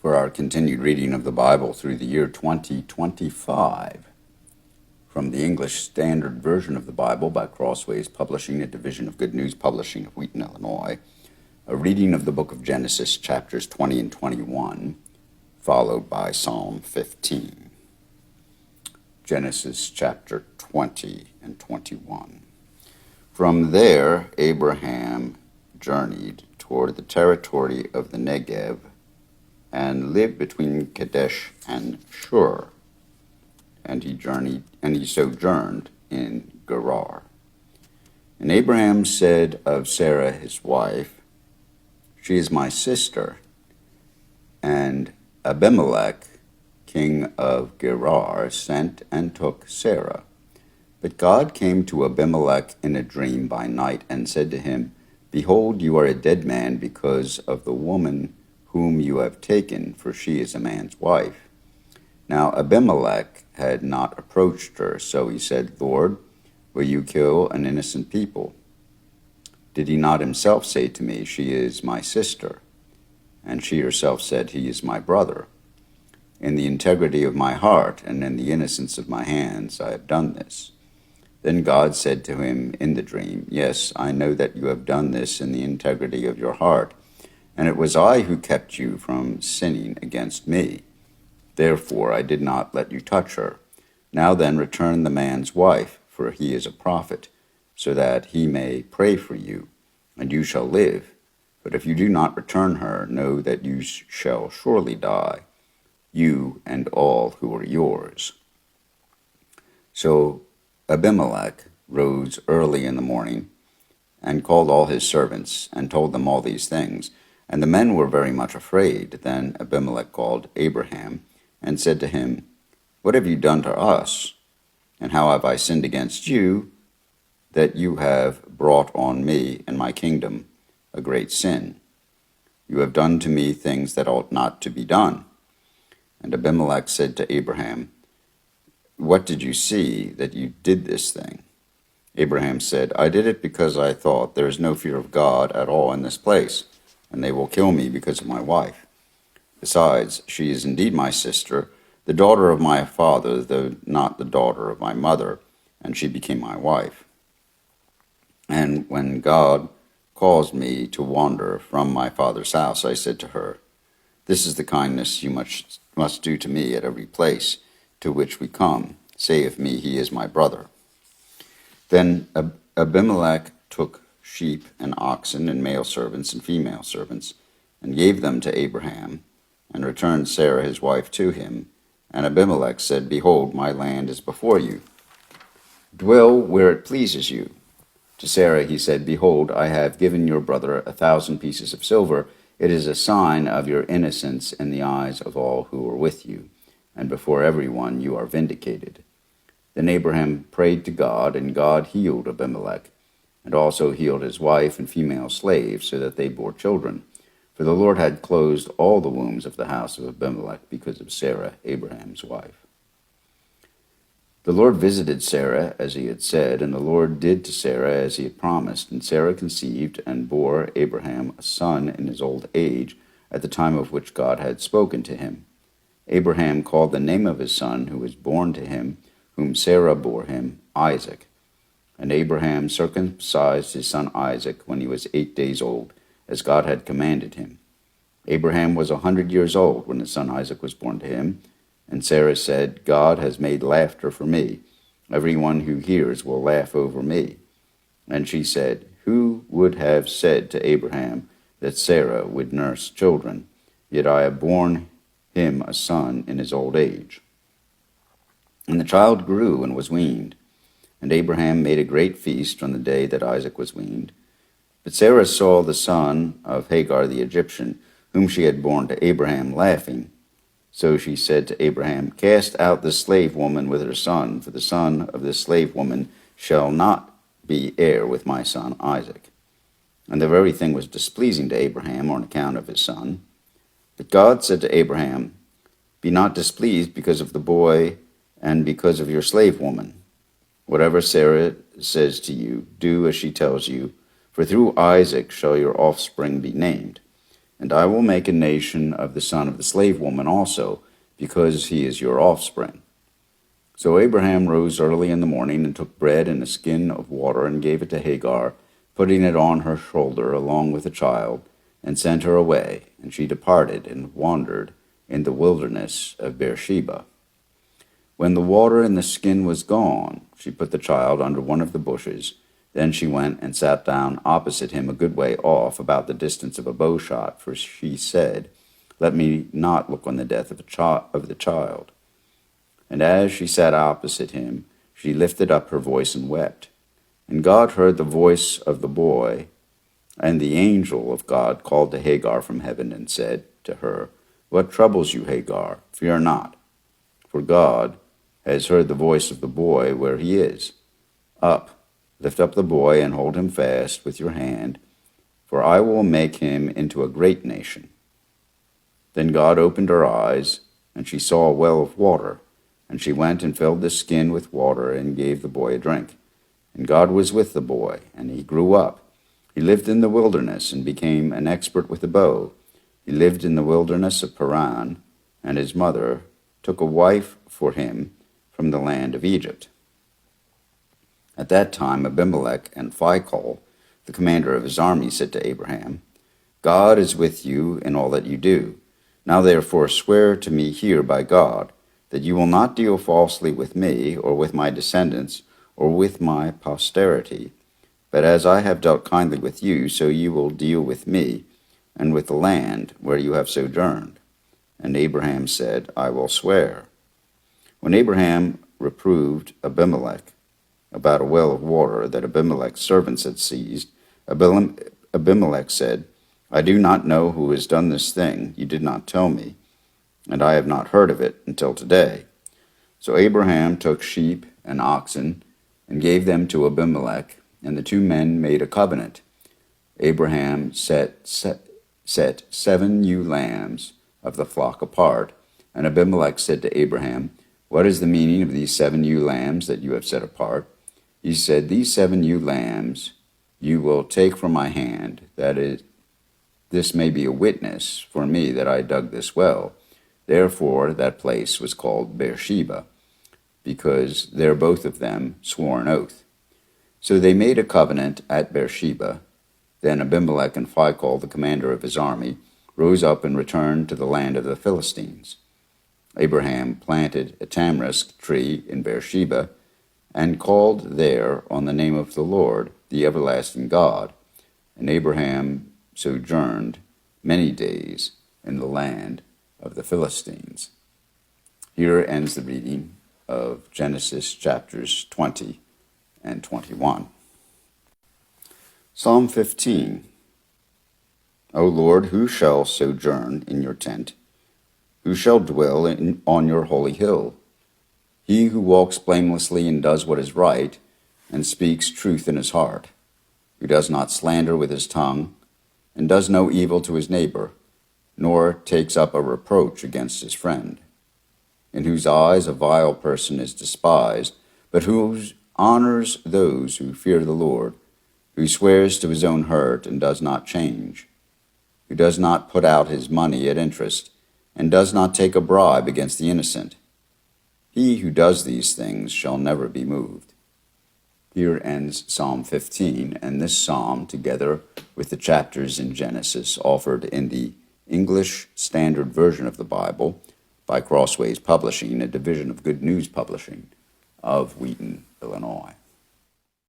for our continued reading of the Bible through the year 2025 from the English Standard Version of the Bible by Crossways Publishing, a division of Good News Publishing of Wheaton, Illinois. A reading of the book of Genesis, chapters 20 and 21, followed by Psalm 15. Genesis chapter 20 and 21. From there, Abraham journeyed toward the territory of the Negev and lived between Kadesh and Shur. And he sojourned in Gerar. And Abraham said of Sarah his wife, "She is my sister." And Abimelech, king of Gerar, sent and took Sarah. But God came to Abimelech in a dream by night and said to him, "Behold, you are a dead man because of the woman whom you have taken, for she is a man's wife." Now Abimelech had not approached her, so he said, "Lord, will you kill an innocent people? Did he not himself say to me, 'She is my sister'?" And she herself said, "He is my brother. In the integrity of my heart and in the innocence of my hands I have done this." Then God said to him in the dream, "Yes, I know that you have done this in the integrity of your heart, and it was I who kept you from sinning against me. Therefore I did not let you touch her. Now then return the man's wife, for he is a prophet, so that he may pray for you, and you shall live. But if you do not return her, know that you shall surely die, you and all who are yours." So Abimelech rose early in the morning and called all his servants and told them all these things. And the men were very much afraid. Then Abimelech called Abraham and said to him, "What have you done to us? And how have I sinned against you, that you have brought on me and my kingdom a great sin? You have done to me things that ought not to be done." And Abimelech said to Abraham, "What did you see that you did this thing?" Abraham said, "I did it because I thought, there is no fear of God at all in this place, and they will kill me because of my wife. Besides, she is indeed my sister, the daughter of my father, though not the daughter of my mother, and she became my wife. And when God caused me to wander from my father's house, I said to her, 'This is the kindness you must do to me at every place to which we come. Say of me, he is my brother.' Then Abimelech took sheep and oxen and male servants and female servants, and gave them to Abraham, and returned Sarah his wife to him. And Abimelech said, 'Behold, my land is before you. Dwell where it pleases you.' To Sarah he said, 'Behold, I have given your brother 1,000 pieces of silver. It is a sign of your innocence in the eyes of all who are with you, and before everyone you are vindicated.' Then Abraham prayed to God, and God healed Abimelech, and also healed his wife and female slaves, so that they bore children. For the Lord had closed all the wombs of the house of Abimelech because of Sarah, Abraham's wife. The Lord visited Sarah as he had said, and the Lord did to Sarah as he had promised. And Sarah conceived and bore Abraham a son in his old age, at the time of which God had spoken to him. Abraham called the name of his son who was born to him, whom Sarah bore him, Isaac. And Abraham circumcised his son Isaac when he was 8 days old, as God had commanded him. Abraham was 100 years old when his son Isaac was born to him. And Sarah said, "God has made laughter for me. Everyone who hears will laugh over me." And she said, "Who would have said to Abraham that Sarah would nurse children? Yet I have borne him a son in his old age." And the child grew and was weaned. And Abraham made a great feast on the day that Isaac was weaned. But Sarah saw the son of Hagar the Egyptian, whom she had borne to Abraham, laughing. So she said to Abraham, "Cast out this slave woman with her son, for the son of this slave woman shall not be heir with my son Isaac." And the very thing was displeasing to Abraham on account of his son. But God said to Abraham, "Be not displeased because of the boy and because of your slave woman. Whatever Sarah says to you, do as she tells you, for through Isaac shall your offspring be named." And I will make a nation of the son of the slave woman also, because he is your offspring. So Abraham rose early in the morning and took bread and a skin of water and gave it to Hagar, putting it on her shoulder along with the child, and sent her away. And she departed and wandered in the wilderness of Beersheba. When the water in the skin was gone, she put the child under one of the bushes. Then she went and sat down opposite him a good way off, about the distance of a bow shot, for she said, "Let me not look on the death of the child." And as she sat opposite him, she lifted up her voice and wept. And God heard the voice of the boy, and the angel of God called to Hagar from heaven and said to her, "What troubles you, Hagar? Fear not, for God has heard the voice of the boy where he is. Up, lift up the boy and hold him fast with your hand, for I will make him into a great nation." Then God opened her eyes, and she saw a well of water, and she went and filled the skin with water and gave the boy a drink. And God was with the boy, and he grew up. He lived in the wilderness and became an expert with a bow. He lived in the wilderness of Paran, and his mother took a wife for him from the land of Egypt. At that time Abimelech and Phicol, the commander of his army, said to Abraham, "God is with you in all that you do. Now therefore swear to me here by God, that you will not deal falsely with me, or with my descendants, or with my posterity. But as I have dealt kindly with you, so you will deal with me, and with the land where you have sojourned." And Abraham said, "I will swear." When Abraham reproved Abimelech about a well of water that Abimelech's servants had seized, Abimelech said, "I do not know who has done this thing. You did not tell me, and I have not heard of it until today." So Abraham took sheep and oxen and gave them to Abimelech, and the two men made a covenant. Abraham set 7 ewe lambs of the flock apart, and Abimelech said to Abraham, "What is the meaning of these 7 ewe lambs that you have set apart?" He said, "These 7 ewe lambs you will take from my hand, this may be a witness for me that I dug this well." Therefore that place was called Beersheba, because there both of them swore an oath. So they made a covenant at Beersheba. Then Abimelech and Phicol, the commander of his army, rose up and returned to the land of the Philistines. Abraham planted a tamarisk tree in Beersheba, and called there on the name of the Lord, the everlasting God. And Abraham sojourned many days in the land of the Philistines. Here ends the reading of Genesis chapters 20 and 21. Psalm 15. O Lord, who shall sojourn in your tent? Who shall dwell on your holy hill? He who walks blamelessly and does what is right, and speaks truth in his heart, who does not slander with his tongue, and does no evil to his neighbor, nor takes up a reproach against his friend, in whose eyes a vile person is despised, but who honors those who fear the Lord, who swears to his own hurt and does not change, who does not put out his money at interest, and does not take a bribe against the innocent. He who does these things shall never be moved. Here ends Psalm 15, and this psalm, together with the chapters in Genesis offered in the English Standard Version of the Bible by Crossways Publishing, a division of Good News Publishing of Wheaton, Illinois.